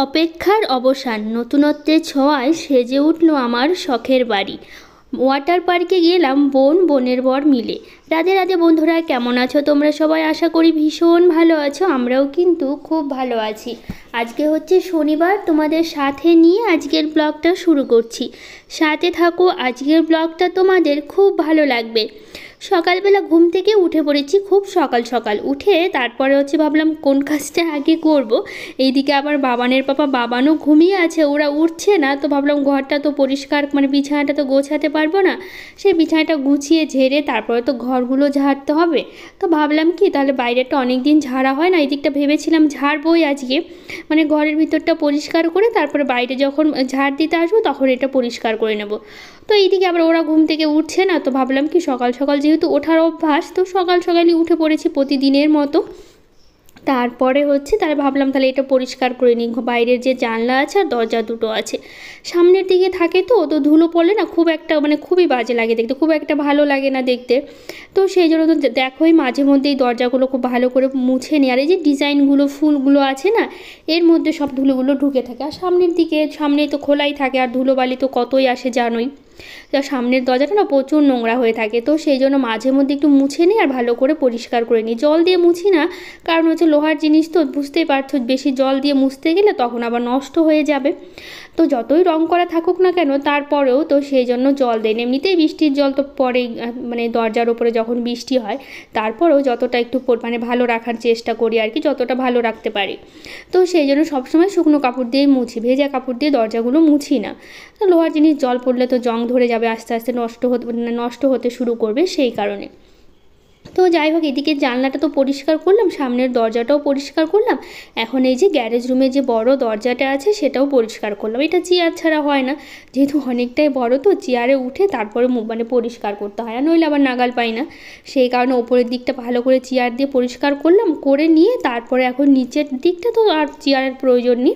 অপেক্ষার অবসান, নতুনত্বের ছোঁয়ায় সেজে উঠল আমার শখের বাড়ি। ওয়াটার পার্কে গেলাম বোনের বর মিলে। রাধে রাধে বন্ধুরা, কেমন আছো তোমরা সবাই? আশা করি ভীষণ ভালো আছো। আমরাও কিন্তু খুব ভালো আছি। আজকে হচ্ছে শনিবার, তোমাদের সাথে নিয়ে আজকের ব্লগটা শুরু করছি। সাথে থাকো, আজকের ব্লগটা তোমাদের খুব ভালো লাগবে। সকালবেলা ঘুম থেকে উঠে পড়েছি, খুব সকাল সকাল উঠে তারপরে হচ্ছে ভাবলাম কোন কাজটা আগে করব। এইদিকে আবার বাবানও ঘুমিয়ে আছে, ওরা উঠছে না, তো ভাবলাম ঘরটা তো পরিষ্কার বিছানাটা তো গোছাতে পারবো না, সেই বিছানাটা গুছিয়ে ঝেড়ে তারপরে তো ঘরগুলো ঝাড়তে হবে। তো ভাবলাম কি তাহলে বাইরেটা অনেক দিন ঝাড়া হয় না, এই দিকটা ভেবেছিলাম ঝাড়বই আজকে, ঘরের ভিতরটা পরিষ্কার করে তারপরে বাইরে যখন ঝাড় দিতে আসবো তখন এটা পরিষ্কার করে নেব। তো এইদিকে আবার ওরা ঘুম থেকে উঠছে না, তো ভাবলাম কি সকাল সকাল যেহেতু ওঠার অভ্যাস, তো সকাল সকালই উঠে পড়েছি প্রতিদিনের মতো। তারপরে হচ্ছে তাহলে ভাবলাম তাহলে এটা পরিষ্কার করে নিই। বাইরের যে জানলা আছে আর দরজা দুটো আছে সামনের দিকে থাকে, তো ধুলো পড়লে না খুব একটা খুবই বাজে লাগে দেখতে, খুব একটা ভালো লাগে না দেখতে। তো সেই জন্য তো দেখোই মাঝে মধ্যে এই দরজাগুলো খুব ভালো করে মুছে নিই। আর এই যে ডিজাইনগুলো ফুলগুলো আছে না, এর মধ্যে সব ধুলোগুলো ঢুকে থাকে। আর সামনে তো খোলাই থাকে, আর ধুলোবালি তো কতই আসে জানোই। সামনের দরজাটা না প্রচুর নোংরা হয়ে থাকে, তো সেই জন্য মাঝে মধ্যে একটু মুছে নিই আর ভালো করে পরিষ্কার করে নিই। জল দিয়ে মুছি না, কারণ হচ্ছে লোহার জিনিস তো বুঝতেই পারছো, বেশি জল দিয়ে মুছতে গেলে তখন আবার নষ্ট হয়ে যাবে। তো যতই রং করা থাকুক না কেন তারপরেও তো সেই জন্য জল দেন। এমনিতেই বৃষ্টির জল তো পড়েই, দরজার ওপরে যখন বৃষ্টি হয় তারপরেও যতটা একটু ভালো রাখার চেষ্টা করি আর কি, যতটা ভালো রাখতে পারি। তো সেই জন্য সবসময় শুকনো কাপড় দিয়েই মুছি, ভেজা কাপড় দিয়ে দরজাগুলো মুছি না। তো লোহার জিনিস জল পড়লে তো জং ধরে যাবে, আস্তে আস্তে নষ্ট হতে শুরু করবে, সেই কারণে। তো যাই হোক, এদিকে জানলাটা তো পরিষ্কার করলাম, সামনের দরজাটাও পরিষ্কার করলাম। এখন এই যে গ্যারেজ রুমে যে বড় দরজাটা আছে সেটাও পরিষ্কার করলাম। এটা চেয়ার ছাড়া হয় না, যেহেতু অনেকটাই বড়, তো চেয়ারে উঠে তারপরে পরিষ্কার করতে হয়, আর নইলে আবার নাগাল পাই না। সেই কারণে ওপরের দিকটা ভালো করে চেয়ার দিয়ে পরিষ্কার করলাম, করে নিয়ে তারপরে এখন নিচের দিকটা তো আর চেয়ারের প্রয়োজন নেই,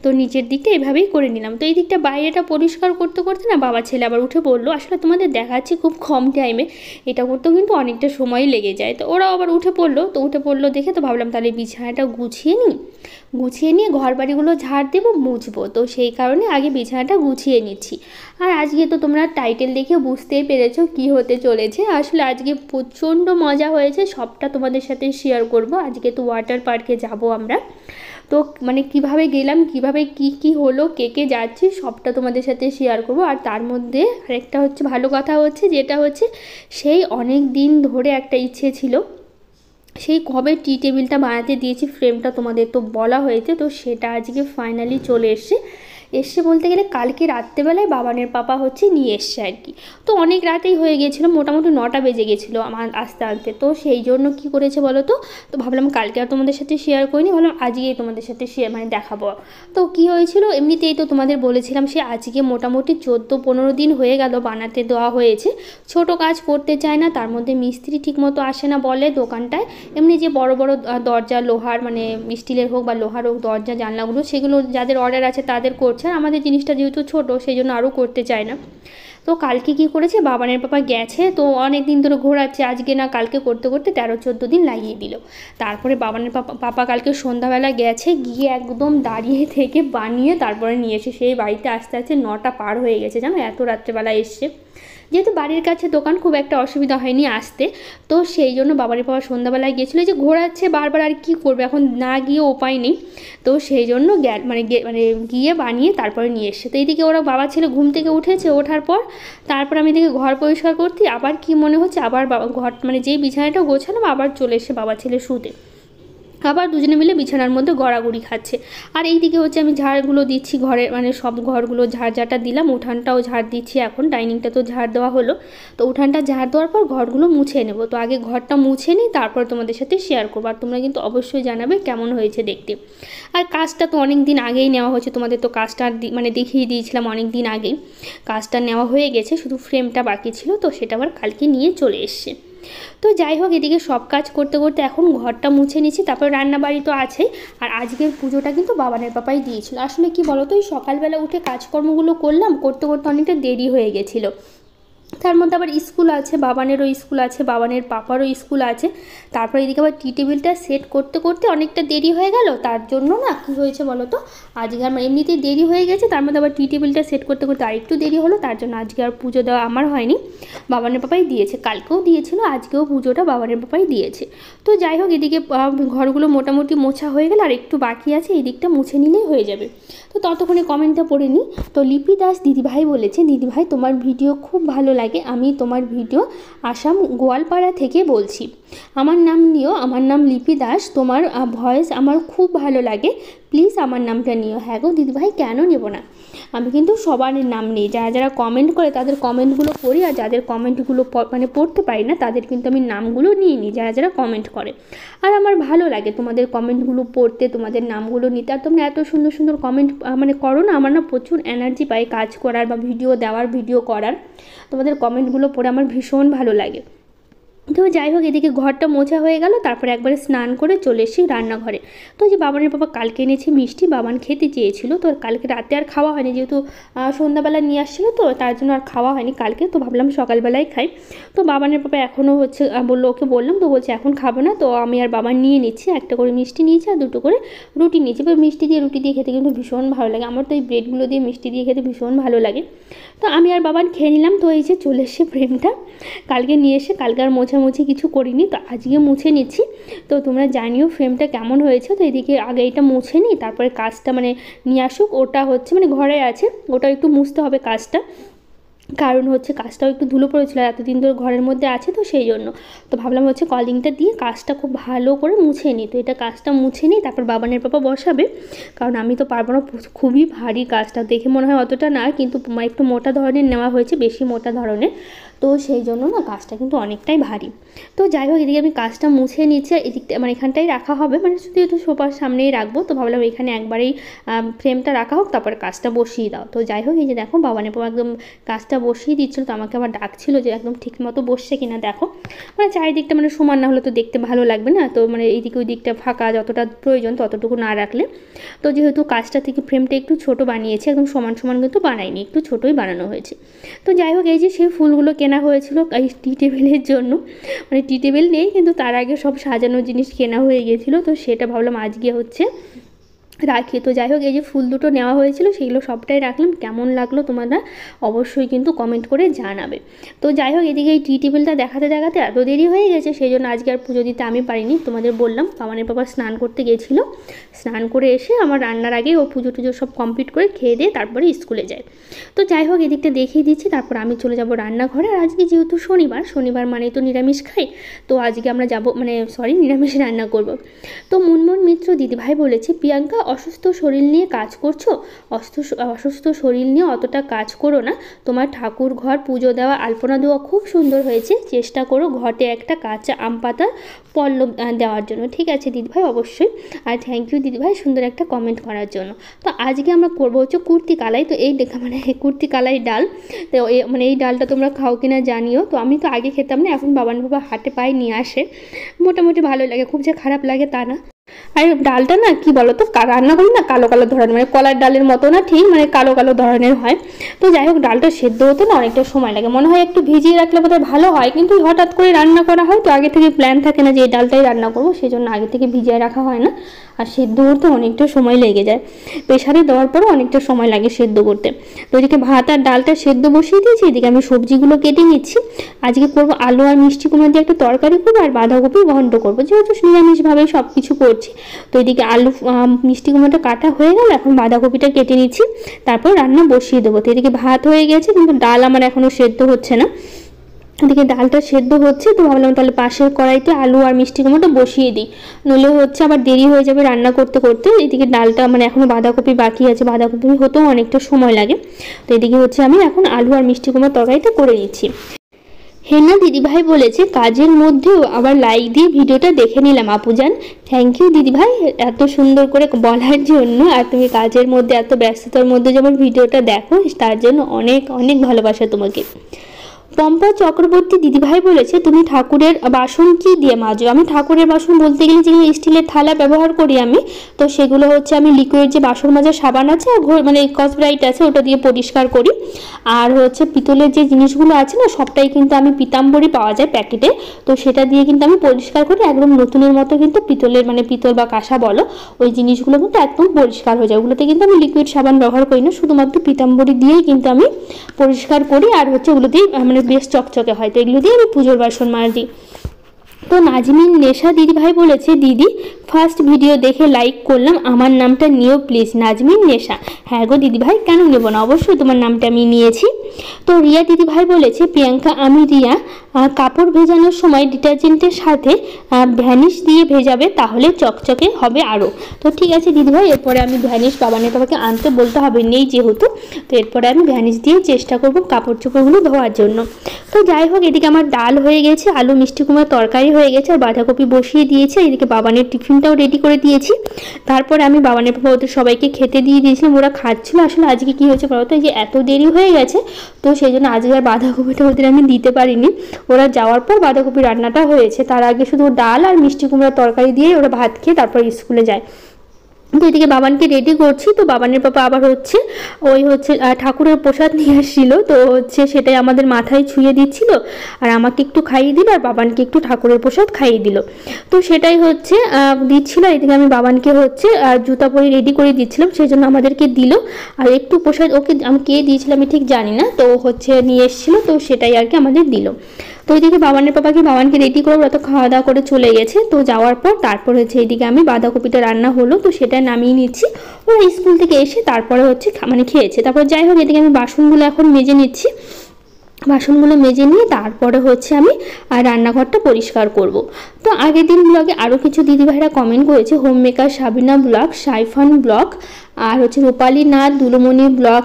তো নিচের দিকটা এভাবেই করে নিলাম। তো এই দিকটা বাইরেটা পরিষ্কার করতে করতে না বাবা ছেলে আবার উঠে পড়লো। আসলে তোমাদের দেখাচ্ছি খুব কম টাইমে, এটা করতেও কিন্তু অনেকটা সময় লেগে যায়। তো ওরাও আবার উঠে পড়লো দেখে তো ভাবলাম তাহলে বিছানাটা গুছিয়ে নিয়ে ঘর বাড়িগুলো ঝাড় দেবো, মুছবো। তো সেই কারণে আগে বিছানাটা গুছিয়ে নিচ্ছি। আর আজকে তো তোমরা টাইটেল দেখে বুঝতেই পেরেছো কি হতে চলেছে। আসলে আজকে প্রচণ্ড মজা হয়েছে, সবটা তোমাদের সাথে শেয়ার করব। আজকে তো ওয়াটার পার্কে যাব আমরা, তো কিভাবে গেলাম, কিভাবে কি হলো, কে যাচ্ছি, সবটা তোমাদের সাথে শেয়ার করব। আর তার মধ্যে আরেকটা হচ্ছে ভালো কথা হচ্ছে, যেটা হচ্ছে সেই অনেক দিন ধরে একটা ইচ্ছে ছিল, সেই কবে টি টেবিলটা বানাতে দিয়েছি ফ্রেমটা তোমাদের তো বলা হয়েছে, তো সেটা আজকে ফাইনালি চলে এসছে বলতে গেলে কালকে রাত্রেবেলায় বাবানের পাপা হচ্ছে নিয়ে এসছে আর কি। তো অনেক রাতেই হয়ে গেছিলো, মোটামুটি 9টা বেজে গেছিলো আমার আনতে। তো সেই জন্য কি করেছে বলো তো ভাবলাম কালকে আর তোমাদের সাথে শেয়ার করিনি, ভাবলাম আজকেই তোমাদের সাথে দেখাবো। তো কি হয়েছিল, এমনিতেই তো তোমাদের বলেছিলাম সে আজকে মোটামুটি 14-15 দিন হয়ে গেল বানাতে দেওয়া হয়েছে। ছোট কাজ করতে চায় না, তার মধ্যে মিস্ত্রি ঠিকমতো আসে না বলে দোকানটায়। এমনি যে বড় বড় দরজা লোহার স্টিলের হোক বা লোহার হোক দরজা জানলাগুলো, সেগুলো যাদের অর্ডার আছে তাদের করছে, আর আমাদের জিনিসটা যেহেতু ছোটো সেই জন্য আরও করতে চায় না। তো কালকে কি করেছে, বাবানের পাপা গেছে, তো অনেক দিন ধরে ঘোরাচ্ছে, আজকে না কালকে করতে করতে 13-14 দিন লাগিয়ে দিল। তারপরে বাবানের পাপা কালকে সন্ধ্যাবেলা গেছে, গিয়ে একদম দাঁড়িয়ে থেকে বানিয়ে তারপরে নিয়ে এসে সেই বাড়িতে আস্তে আস্তে 9টা পার হয়ে গেছে, জানো, এত রাত্রেবেলা এসছে। যেহেতু বাড়ির কাছে দোকান, খুব একটা অসুবিধা হয়নি আসতে, তো সেই জন্য বাবারের পাপা সন্ধ্যাবেলায় গিয়েছিলো, যে ঘোরাচ্ছে বারবার, আর কি করবে, এখন না গিয়ে উপায় নেই। তো সেই জন্য গিয়ে বানিয়ে তারপরে নিয়ে এসছে। তো এইদিকে ওরা বাবা ছেলে ঘুম থেকে উঠেছে, ওঠার পর তারপর আমি এদিকে ঘর পরিষ্কার করতে, আবার কি মনে হচ্ছে আবার বাবা ঘর যেই বিছানাটা গোছানো আবার চলে এসে বাবা ছেলে শুতে, আবার দুজনে মিলে বিছানার মধ্যে গড়াগড়ি খাচ্ছে। আর এই দিকে হচ্ছে আমি ঝাড়গুলো দিচ্ছি, ঘরে সব ঘরগুলো ঝাড়টা দিলাম, উঠানটাও ঝাড় দিচ্ছি, এখন ডাইনিংটা তো ঝাড় দেওয়া হলো। তো উঠানটা ঝাড় দেওয়ার পর ঘরগুলো মুছে নেব। তো আগে ঘরটা মুছে নিই, তারপর তোমাদের সাথে শেয়ার করবো। আর তোমরা কিন্তু অবশ্যই জানাবে কেমন হয়েছে দেখতে। আর কাজটা তো অনেক দিন আগেই নেওয়া হয়েছে, তোমাদের তো কাজটা দেখিয়ে দিয়েছিলাম অনেক দিন আগেই। কাজটা নেওয়া হয়ে গেছে, শুধু ফ্রেমটা বাকি ছিল, তো সেটা আবার কালকে নিয়ে চলে এসছে। তো যাই হোক, এদিকে সব কাজ করতে করতে এখন ঘরটা মুছে নিচ্ছি, তারপর রান্নাবাড়ি তো আছেই। আর আজকের পুজোটা কিন্তু বাবানের পাপাই দিয়েছিল। আসলে কি বলো তো, এই সকালবেলা উঠে কাজকর্মগুলো করতে করতে অনেকটা দেরি হয়ে গেছিলো। তার মধ্যে আবার স্কুল আছে, বাবানেরও স্কুল আছে, বাবানের পাপারও স্কুল আছে। তারপরে এদিকে আবার টি টেবিলটা সেট করতে করতে অনেকটা দেরি হয়ে গেল। তার জন্য না কী হয়েছে বলো তো, আজকে আমার এমনিতেই দেরি হয়ে গেছে, তার মধ্যে আবার টি টেবিলটা সেট করতে করতে আরেকটু দেরি হলো। তার জন্য আজকে আর পুজো দেওয়া আমার হয়নি, বাবানের পাপাই দিয়েছে। কালকেও দিয়েছিল, আজকেও পুজোটা বাবানের পাপাই দিয়েছে। তো যাই হোক, এদিকে ঘরগুলো মোটামুটি মোছা হয়ে গেল, আর একটু বাকি আছে, এই দিকটা মুছে নিলেই হয়ে যাবে। তো ততক্ষণে কমেন্টটা পড়ে নিই। তো লিপি দাস দিদিভাই বলেছে, দিদিভাই তোমার ভিডিও খুব ভালো লাগে, আমি তোমার ভিডিও আসাম গোয়ালপাড়া থেকে বলছি, আমার নাম নিও, আমার নাম লিপি দাস, তোমার ভয়েস আমার খুব ভালো লাগে, প্লিজ আমার নামটা নিও। হ্যাঁ গো দিদিভাই, কেন নেব না, আমি কিন্তু সবার নাম নিই, যারা যারা কমেন্ট করে তাদের কমেন্টগুলো পড়ি, আর যাদের কমেন্টগুলো মানে পড়তে পারি না তাদের কিন্তু আমি নামগুলো নিয়ে নিই, যারা যারা কমেন্ট করে। আর আমার ভালো লাগে তোমাদের কমেন্টগুলো পড়তে, তোমাদের নামগুলো নিতে। আর তোমরা এত সুন্দর সুন্দর কমেন্ট মানে করো না, আমার না প্রচুর এনার্জি পাই কাজ করার বা ভিডিও দেওয়ার, ভিডিও করার। তোমাদের কমেন্টগুলো পড়ে আমার ভীষণ ভালো লাগে। তো যাই হোক, এদিকে ঘরটা মোছা হয়ে গেল, তারপরে একবারে স্নান করে চলে এসেছি রান্নাঘরে। তো যে বাবানের বাবা কালকে এনেছে মিষ্টি, বাবান খেতে চেয়েছিল, তো কালকে রাতে আর খাওয়া হয়নি, যেহেতু সন্ধ্যাবেলা নিয়ে আসছিলো, তো তার জন্য আর খাওয়া হয়নি কালকে। তো ভাবলাম সকালবেলায় খাই। তো বাবানের বাবা এখনও হচ্ছে বললো, ওকে বললাম, তো বলছে এখন খাবো না। তো আমি আর বাবা নিয়ে নিচ্ছি, একটা করে মিষ্টি নিয়েছি আর দুটো করে রুটি নিয়েছি। এবার মিষ্টি দিয়ে রুটি দিয়ে খেতে কিন্তু ভীষণ ভালো লাগে, আমার তো এই ব্রেডগুলো দিয়ে মিষ্টি দিয়ে খেতে ভীষণ ভালো লাগে। তো আমি আর বাবান খেয়ে নিলাম। তো এই যে চলে এসে ফ্রেমটা কালকে নিয়ে এসে, কালকে আর মোছামুছি কিছু করিনি, তো আজকে মুছে নিচ্ছি। তো তোমরা জানিও ফ্রেমটা কেমন হয়েছে। তো এদিকে আগে এটা মুছে নিই, তারপরে কাজটা মানে নিয়ে আসুক, ওটা হচ্ছে মানে ঘরে আছে, ওটা একটু মুছতে হবে কাজটা, কারণ হচ্ছে কাজটাও একটু ধুলো পড়েছিল, এতদিন ধরে ঘরের মধ্যে আছে, তো সেই জন্য। তো ভাবলাম হচ্ছে কলিংটা দিয়ে কাজটা খুব ভালো করে মুছে নিই। তো এটা কাজটা মুছে নিই, তারপর বাবানের পাপা বসাবে, কারণ আমি তো পারবো না, খুবই ভারী কাজটা, দেখে মনে হয় অতটা না, কিন্তু একটু মোটা ধরনের নেওয়া হয়েছে, বেশি মোটা ধরনের, তো সেই জন্য না কাজটা কিন্তু অনেকটাই ভারী। তো যাই হোক, এদিকে আমি কাজটা মুছে নিচ্ছি, আর এদিকটা মানে এখানটাই রাখা হবে, মানে শুধু একটু সোফার সামনেই রাখবো। তো ভাবলাম এখানে একবারেই ফ্রেমটা রাখা হোক, তারপর কাজটা বসিয়ে দাও। তো যাই হোক, এই যে দেখো বাবানের পাপা একদম কাজটা বসিয়ে দিচ্ছিলো, তো আমাকে আবার ডাকছিল যে একদম ঠিক মতো বসছে কিনা দেখো, মানে চারিদিকটা মানে সমান না হলে তো দেখতে ভালো লাগবে না। তো মানে এইদিকে ওই দিকটা ফাঁকা, যতটা প্রয়োজন ততটুকু না রাখলে। তো যেহেতু কাজটা থেকে ফ্রেমটা একটু ছোট বানিয়েছে, একদম সমান সমান কিন্তু বানাইনি, একটু ছোটোই বানানো হয়েছে। তো যাই হোক, এই যে সেই ফুলগুলো কেনা হয়েছিল এই টি টেবিলের জন্য, মানে টি টেবিল নেই কিন্তু তার আগে সব সাজানোর জিনিস কেনা হয়ে গেছিলো, তো সেটা ভাবলাম আজকে হচ্ছে রাখি। তো যাই হোক, এই যে ফুল দুটো নেওয়া হয়েছিল সেগুলো সবটাই রাখলাম। কেমন লাগলো তোমরা অবশ্যই কিন্তু কমেন্ট করে জানাবে। তো যাই হোক, এদিকে এই টি টেবিলটা দেখাতে দেখাতে এত দেরি হয়ে গেছে, সেই জন্য আজকে আর পুজো দিতে আমি পারিনি। তোমাদের বললাম বাবানের পাপা স্নান করতে গেছিলো, স্নান করে এসে আমার রান্নার আগে ও পুজো টুজো সব কমপ্লিট করে খেয়ে দিয়ে তারপরে স্কুলে যায়। তো যাই হোক, এদিকটা দেখিয়ে দিচ্ছি, তারপর আমি চলে যাব রান্নাঘরে। আর আজকে যেহেতু শনিবার মানে তো নিরামিষ খাই, তো আজকে আমরা যাব মানে নিরামিষ রান্না করব। তো মুনমুন মিত্র দিদিভাই বলেছে, প্রিয়াঙ্কা অসুস্থ শরীর নিয়ে কাজ করছো, অসুস্থ শরীর নিয়ে অতটা কাজ করো না, তোমার ঠাকুর ঘর পুজো দেওয়া, আলপনা দেওয়া খুব সুন্দর হয়েছে, চেষ্টা করো ঘটে একটা কাঁচা আম পাতা পল্লব দেওয়ার জন্য। ঠিক আছে দিদিভাই, অবশ্যই। আর থ্যাংক ইউ দিদিভাই সুন্দর একটা কমেন্ট করার জন্য। তো আজকে আমরা করবো হচ্ছে কুর্তি কালাই। তো এই মানে কুর্তি কালাই ডাল, তো মানে এই ডালটা তোমরা খাও কিনা জানিও। তো আমি তো আগে খেতাম না, এখন বাবানের বাবা হাটে পায়ে নিয়ে আসে, মোটামুটি ভালো লাগে, খুব যে খারাপ লাগে তা না। আর ডালটা না কি বলো তো, রান্না করি না কালো কালো ধরনের, মানে কলার ডালের মতো না, ঠিক মানে কালো কালো ধরনের হয়। তো যাই হোক, ডালটা সেদ্ধ হতে না অনেকটা সময় লাগে, মনে হয় একটু ভিজিয়ে রাখলে বোধহয় ভালো হয়, কিন্তু হঠাৎ করে রান্না করা হয়, তো আগে থেকে প্ল্যান থাকে না যে এই ডালটাই রান্না করবো, সেই জন্য আগে থেকে ভিজিয়ে রাখা হয় না, আর সেদ্ধ করতে অনেকটা সময় লেগে যায়, প্রেশারে দেওয়ার পরও অনেকটা সময় লাগে সেদ্ধ করতে। তো এদিকে ভাত আর ডালটা সেদ্ধ বসিয়ে দিয়েছি, এদিকে আমি সবজিগুলো কেটে নিচ্ছি। আজকে করবো আলু আর মিষ্টি কুমড়া দিয়ে একটা তরকারি করবো, আর বাঁধাকপি ঘন্ট করবো, যেহেতু নিরামিষভাবে সব কিছু করছি। তো এদিকে আলু মিষ্টি কুমড়োটা কাটা হয়ে গেল, এখন বাঁধাকপিটা কেটে নিচ্ছি, তারপর রান্না বসিয়ে দেবো। তো এদিকে ভাত হয়ে গেছে, কিন্তু ডাল আমার এখনও সেদ্ধ হচ্ছে না। এদিকে ডালটা সেদ্ধ হচ্ছে, তো ভাবলাম তাহলে পাশের কড়াইতে আলু আর মিষ্টি কুমড়োটা বসিয়ে দিই, নইলে হচ্ছে আবার দেরি হয়ে যাবে রান্না করতে করতে। এদিকে ডালটা মানে এখনও বাঁধাকপি বাকি আছে, বাঁধাকপি হতেও অনেকটা সময় লাগে। তো এদিকে হচ্ছে আমি এখন আলু আর মিষ্টি কুমড়োর তরকারিটা করে নিচ্ছি। হেনা দিদিভাই বলেছে, কাজের মধ্যেও আবার লাইক দিয়ে ভিডিওটা দেখে নিলাম আপুজান। থ্যাংক ইউ দিদিভাই এত সুন্দর করে বলার জন্য, আর তুমি কাজের মধ্যে এত ব্যস্ততার মধ্যে যেমন ভিডিওটা দেখো, তার জন্য অনেক অনেক ভালোবাসা তোমাকে। পম্পা চক্রবর্তী দিদিভাই বলেছে, তুমি ঠাকুরের বাসন কি দিয়ে মাজো? আমি ঠাকুরের বাসন বলতে গেলে যেগুলো স্টিলের থালা ব্যবহার করি আমি, তো সেগুলো হচ্ছে আমি লিকুইড যে বাসন মাজার সাবান আছে আর মানে স্কচব্রাইট আছে ওটা দিয়ে পরিষ্কার করি। আর হচ্ছে পিতলের যে জিনিসগুলো আছে না সবটাই কিন্তু আমি পিতাম্বরী পাওয়া যায় প্যাকেটে, তো সেটা দিয়ে কিন্তু আমি পরিষ্কার করি একদম নতুনের মতো। কিন্তু পিতলের মানে পিতল বা কাঁসা বলো ওই জিনিসগুলো কিন্তু একদম পরিষ্কার হয়ে যায়। ওগুলোতে কিন্তু আমি লিকুইড সাবান ব্যবহার করি না, শুধুমাত্র পিতাম্বরী দিয়েই কিন্তু আমি পরিষ্কার করি। আর হচ্ছে ওগুলো দিয়ে মানে বেশ চকচকে হয়, তো এগুলো দিয়ে আমি পুজোর বাসন মাজি। তো নাজমিন নেশা দিদিভাই বলেছে, দিদি ফার্স্ট ভিডিও দেখে লাইক করলাম, আমার নামটা নিও প্লিজ। নাজমিন নেশা, হ্যাঁ গো দিদিভাই, কেন নেব না, অবশ্যই তোমার নামটা আমি নিয়েছি। তো রিয়া দিদিভাই বলেছে, প্রিয়াঙ্কা আমি রিয়া, কাপড় ভেজানোর সময় ডিটারজেন্টের সাথে ভ্যানিশ দিয়ে ভেজাবে, তাহলে চকচকে হবে আরও। তো ঠিক আছে দিদিভাই, এরপরে আমি ভ্যানিশ বাবানের বাবাকে আনতে বলতে হবে, নেই যেহেতু, তো এরপরে আমি ভ্যানিশ দিয়ে চেষ্টা করব কাপড় চোপড়গুলো ধোয়ার জন্য। তো যাই হোক, এদিকে আমার ডাল হয়ে গেছে, আলু মিষ্টি কুমড়ার তরকারি হয়ে গেছে, আর বাঁধাকপি বসিয়ে দিয়েছে। এদিকে বাবানের টিফিনটাও রেডি করে দিয়েছি। তারপরে আমি বাবানের বাবা ওদের সবাইকে খেতে দিয়ে দিয়েছিলাম, ওরা খাচ্ছিল। আসলে আজকে কী হয়েছে বলতো, যে এত দেরি হয়ে গেছে, তো সেই জন্য আজকে আর বাঁধাকপিটা ওদের আমি দিতে পারিনি। ওরা যাওয়ার পর বাঁধাকপি রান্নাটা হয়েছে, তার আগে শুধু ডাল আর মিষ্টি কুমড়ার তরকারি দিয়ে ওরা ভাত খেয়ে তারপর স্কুলে যায়। তো এদিকে বাবানকে রেডি করছি। তো বাবানের পাপা আবার হচ্ছে ওই হচ্ছে ঠাকুরের প্রসাদ নিয়ে আসছিল, তো হচ্ছে সেটাই আমাদের মাথায় ছুঁয়ে দিচ্ছিল, আর আমাকে একটু খাইয়ে দিল, আর বাবানকে একটু ঠাকুরের প্রসাদ খাইয়ে দিল। তো সেটাই হচ্ছে দিচ্ছিল। এদিকে আমি বাবানকে হচ্ছে জুতা পরে রেডি করে দিচ্ছিলাম, সেই জন্য আমাদেরকে দিল। আর একটু প্রসাদ ওকে আমি কে দিয়েছিলাম আমি ঠিক জানি না, তো হচ্ছে নিয়ে এসেছিলো, তো সেটাই আর কি আমাদের দিল। তো ওইদিকে বাবানের পাপাকে বাবানকে রেডি করে ওরা তো খাওয়া দাওয়া করে চলে গেছে। তো যাওয়ার পর তারপর হচ্ছে এইদিকে আমি বাঁধাকপিটা রান্না হলো, তো সেটা নামিয়ে নিচ্ছি। ওরা স্কুল থেকে এসে তারপরে হচ্ছে মানে খেয়েছে। তারপর যাই হোক, এদিকে আমি বাসনগুলো এখন মেজে নিচ্ছি। বাসনগুলো মেজে নিয়ে তারপরে হচ্ছে আমি রান্নাঘরটা পরিষ্কার করব। তো আগের দিন ব্লগে আরও কিছু দিদিভাইরা কমেন্ট করেছে, home maker Sabina vlog, Saifan vlog, আর হচ্ছে রূপালী নাথ, দুলুমণি ব্লগ,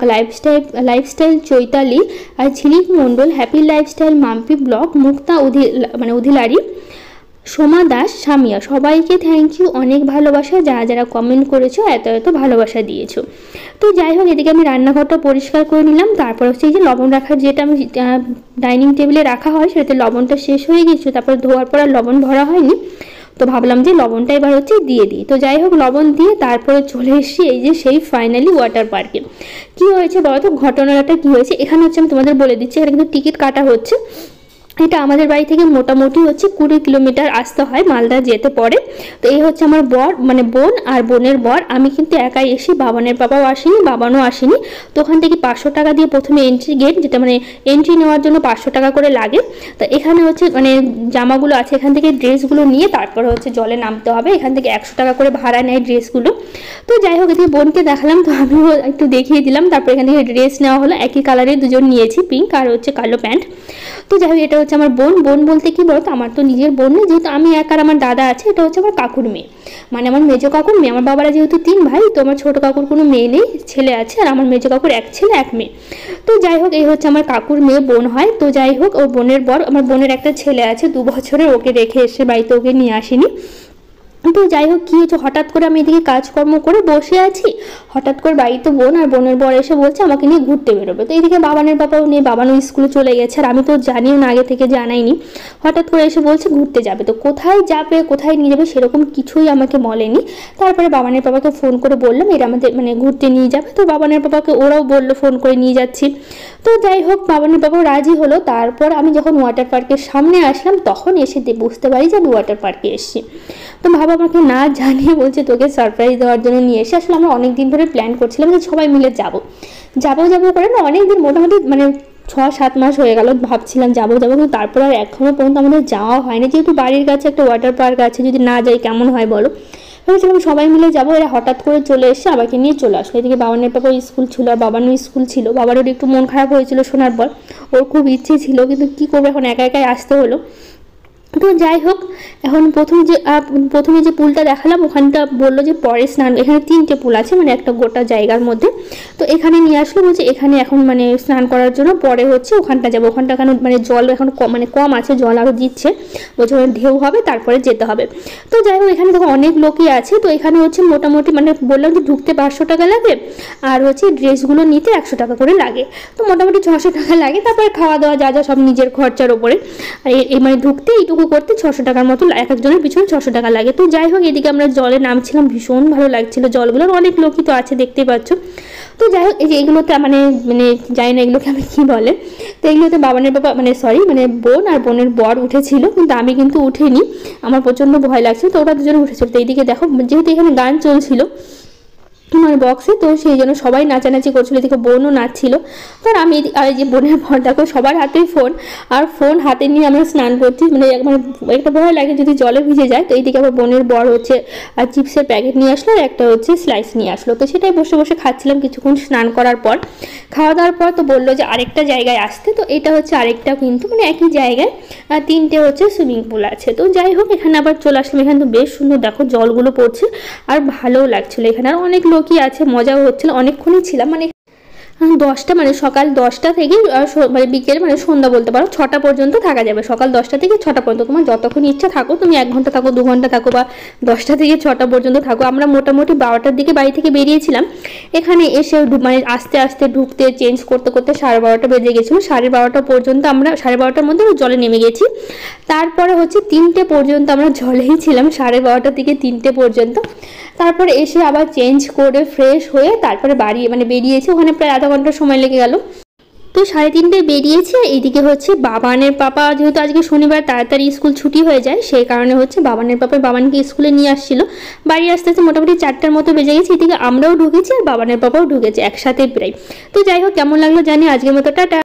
লাইফস্টাইল চৈতালি, আর Jhilik Mondal, happy lifestyle, Mampi vlog, Mukta Adhikari, Soma Das, Samiya, সবাইকে থ্যাংক ইউ, অনেক ভালোবাসা, যারা যারা কমেন্ট করেছো এত এত ভালোবাসা দিয়েছো। তো যাই হোক, এদিকে আমি রান্নাঘরটা পরিষ্কার করে নিলাম। তারপর হচ্ছে এই যে লবণ রাখার যেটা আমি ডাইনিং টেবিলে রাখা হয় সেটাতে লবণটা শেষ হয়ে গেছিলো, তারপর ধোয়ার পর আর লবণ ভরা হয়নি, তো ভাবলাম যে লবণটা এবার হচ্ছে দিয়ে দিই। তো যাই হোক, লবণ দিয়ে তারপরে চলে এসেছি এই যে সেই ফাইনালি ওয়াটার পার্কে। কী হয়েছে বলো তো, ঘটনাটা কী হয়েছে এখানে হচ্ছে আমি তোমাদের বলে দিচ্ছি। এখানে কিন্তু টিকিট কাটা হচ্ছে। এটা আমাদের বাড়ি থেকে মোটামুটি হচ্ছে 20 কিলোমিটার আসতে হয়, মালদা যেতে পড়ে। তো এই হচ্ছে আমার বর মানে বোন আর বোনের বর, আমি কিন্তু একাই এসি, বাবানের বাবাও আসেনি, বাবানও আসেনি। তো ওখান থেকে 500 টাকা দিয়ে প্রথমে এন্ট্রি গেট, যেটা মানে এন্ট্রি নেওয়ার জন্য 500 টাকা করে লাগে। তো এখানে হচ্ছে মানে জামাগুলো আছে, এখান থেকে ড্রেসগুলো নিয়ে তারপরে হচ্ছে জলে নামতে হবে। এখান থেকে 100 টাকা করে ভাড়া নেয় ড্রেসগুলো। তো যাই হোক, এদিকে বোনকে দেখালাম, তো আমিও একটু দেখিয়ে দিলাম। তারপর এখান থেকে ড্রেস নেওয়া হলো, একই কালারের দুজন নিয়েছি, পিঙ্ক আর হচ্ছে কালো প্যান্ট। তো যাই হোক, এটা হচ্ছে আমার বোন বলতে কি বলতো, আমার তো নিজের বোন নেই, যেহেতু আমি এক আর আমার দাদা আছে। এটা হচ্ছে আমার কাকুর মেয়ে, মানে আমার মেজো কাকুর মেয়ে। আমার বাবারা যেহেতু 3 ভাই, তো আমার ছোটো কাকুর কোনো মেয়ে নেই, ছেলে আছে, আর আমার মেজো কাকুর 1 ছেলে 1 মেয়ে। তো যাই হোক, এই হচ্ছে আমার কাকুর মেয়ে, বোন হয়। তো যাই হোক, ওর বোনের বর, আমার বোনের একটা ছেলে আছে 2 বছরের, ওকে রেখে এসে বাড়িতে, ওকে নিয়ে আসিনি। তো যাই হোক, কী হচ্ছে, হঠাৎ করে আমি এদিকে কাজকর্ম করে বসে আছি, হঠাৎ করে বাড়িতে বোন আর বোনের বর এসে বলছে আমাকে নিয়ে ঘুরতে বেরোবে। তো এইদিকে বাবানের বাবাও নিয়ে, বাবানও স্কুলে চলে গেছে, আর আমি তো জানিও না, আগে থেকে জানাইনি। হঠাৎ করে এসে বলছে ঘুরতে যাবে। তো কোথায় যাবে, কোথায় নিয়ে যাবে সেরকম কিছুই আমাকে বলেনি। তারপরে বাবানের বাবাকে ফোন করে বললাম এরা আমাদের মানে ঘুরতে নিয়ে যাবে। তো বাবানের বাবাকে ওরাও বললো ফোন করে নিয়ে যাচ্ছি। তো যাই হোক, বাবানের বাবাও রাজি হলো। তারপর আমি যখন ওয়াটার পার্কের সামনে আসলাম, তখন এসে বুঝতে পারি যে আমি ওয়াটার পার্কে এসেছি। তো বাবা আমাকে না জানিয়ে বলছে তোকে সারপ্রাইজ দেওয়ার জন্য নিয়ে এসে। আসলে আমরা অনেক দিন ধরে প্ল্যান করছিলাম যে সবাই মিলে যাবো করে না, অনেক দিন মোটামুটি মানে 6-7 মাস হয়ে গেল ভাবছিলাম যাবো, কিন্তু তারপর আর এখনও পর্যন্ত আমাদের যাওয়া হয়নি। যেহেতু বাড়ির কাছে একটা ওয়াটার পার্ক আছে, যদি না যাই কেমন হয় বলো। ভেবেছিলাম সবাই মিলে যাবো, এরা হঠাৎ করে চলে এসে আমাকে নিয়ে চলে আসলো। এদিকে বাবানের পাপা স্কুল ছিল, আর বাবারও স্কুল ছিল। বাবারও একটু মন খারাপ হয়েছিল শোনার পর, ওর খুব ইচ্ছে ছিল, কিন্তু কী করবে, এখন একা একাই আসতে হলো। তো যাই হোক, এখন প্রথমে যে পুলটা দেখালাম ওখানটা বললো যে পরে স্নান, এখানে 3টে পুল আছে মানে একটা গোটা জায়গার মধ্যে। তো এখানে নিয়ে আসলো, বলছে এখানে এখন মানে স্নান করার জন্য, পরে হচ্ছে ওখানটা যাবো, ওখানটা এখন মানে জল এখন কম আছে, জল আরও দিচ্ছে, বলছে ওখানে ঢেউ হবে তারপরে যেতে হবে। তো যাই হোক, এখানে দেখো অনেক লোকই আছে। তো এখানে হচ্ছে মোটামুটি মানে বললাম যে ঢুকতে 500 টাকা লাগে, আর হচ্ছে ড্রেসগুলো নিতে 100 টাকা করে লাগে, তো মোটামুটি 600 টাকা লাগে। তারপরে খাওয়া দাওয়া যা যা সব নিজের খরচার ওপরে, আর এই মানে ঢুকতে এইটুকু করতে 600 টাকার মতো এক একজনের পিছনে 600 টাকা লাগে। তো যাই হোক, এদিকে আমরা জলে নামছিলাম, ভীষণ ভালো লাগছিল জলগুলোর, অনেক লোকই তো আছে দেখতেই পাচ্ছ। তো যাই হোক, এই যে এগুলোতে মানে জানি না এগুলোকে আমি কী বলে, তো এগুলোতে বাবানের বাবা মানে বোন আর বোনের বর উঠেছিল, কিন্তু আমি কিন্তু উঠিনি, আমার প্রচণ্ড ভয় লাগছিল। তো ওরা দুজনে উঠেছিল। তো এইদিকে দেখো, যেহেতু এখানে গান চলছিল মানে বক্সে, তো সেই জন্য সবাই নাচানাচি করছিল, এদিকে বোনও নাচছিল। তো আমি আর এই যে বোনের ভর দেখো, সবার হাতেই ফোন, আর ফোন হাতে নিয়ে আমরা স্নান করছি, মানে একটা ভয় লাগে যদি জলে ভিজে যায়। তো এইদিকে আবার বোনের বর হচ্ছে আর চিপসের প্যাকেট নিয়ে আসলো, আর একটা হচ্ছে স্লাইস নিয়ে আসলো। তো সেটাই বসে বসে খাচ্ছিলাম কিছুক্ষণ স্নান করার পর। খাওয়া দাওয়ার পর তো বললো যে আরেকটা জায়গায় আসতে, তো এটা হচ্ছে আরেকটা কিন্তু মানে একই জায়গায় 3টে হচ্ছে সুইমিং পুল আছে। তো যাই হোক, এখানে আবার চলে আসলাম। এখানে তো বেশ সুন্দর দেখো জলগুলো পড়ছে, আর ভালোও লাগছিলো। এখানে আর অনেক লোকই আছে, মজাও হচ্ছিলো, অনেকক্ষণই ছিলাম, মানে 10টা মানে সকাল 10টা থেকে মানে বিকেল মানে সন্ধ্যা বলতে পারো 6টা পর্যন্ত থাকা যাবে। সকাল 10টা থেকে 6টা পর্যন্ত, তোমার যতক্ষণ ইচ্ছা থাকো, তুমি 1 ঘন্টা থাকো, 2 ঘন্টা থাকো, বা 10টা থেকে 6টা পর্যন্ত থাকো। আমরা মোটামুটি 12টার দিকে বাড়ি থেকে বেরিয়েছিলাম, এখানে এসে মানে আস্তে আস্তে ঢুকতে চেঞ্জ করতে করতে 12:30 বেজে গেছিলো। 12:30 পর্যন্ত আমরা 12:30টার মধ্যে জলে নেমে গেছি। তারপরে হচ্ছে 3টে পর্যন্ত আমরা জলেই ছিলাম, 12:30 থেকে 3টে পর্যন্ত। তারপরে এসে আবার চেঞ্জ করে ফ্রেশ হয়ে তারপরে বেরিয়েছি, ওখানে প্রায় আধা ঘন্টা সময় লেগে গেল। তো 3:30টায় বেরিয়েছে। এইদিকে হচ্ছে বাবানের পাপা, যেহেতু আজকে শনিবার তাড়াতাড়ি স্কুল ছুটি হয়ে যায়, সেই কারণে হচ্ছে বাবানের পাপা বাবানকে স্কুলে নিয়ে আসছিল। বাড়ি আস্তে আস্তে মোটামুটি 4টার মতো বেজে গেছে। এদিকে আমরাও ঢুকেছি আর বাবানের পাপাও ঢুকেছে একসাথে প্রায়। তো যাই হোক, কেমন লাগলো জানি, আজকের মতো টাটা।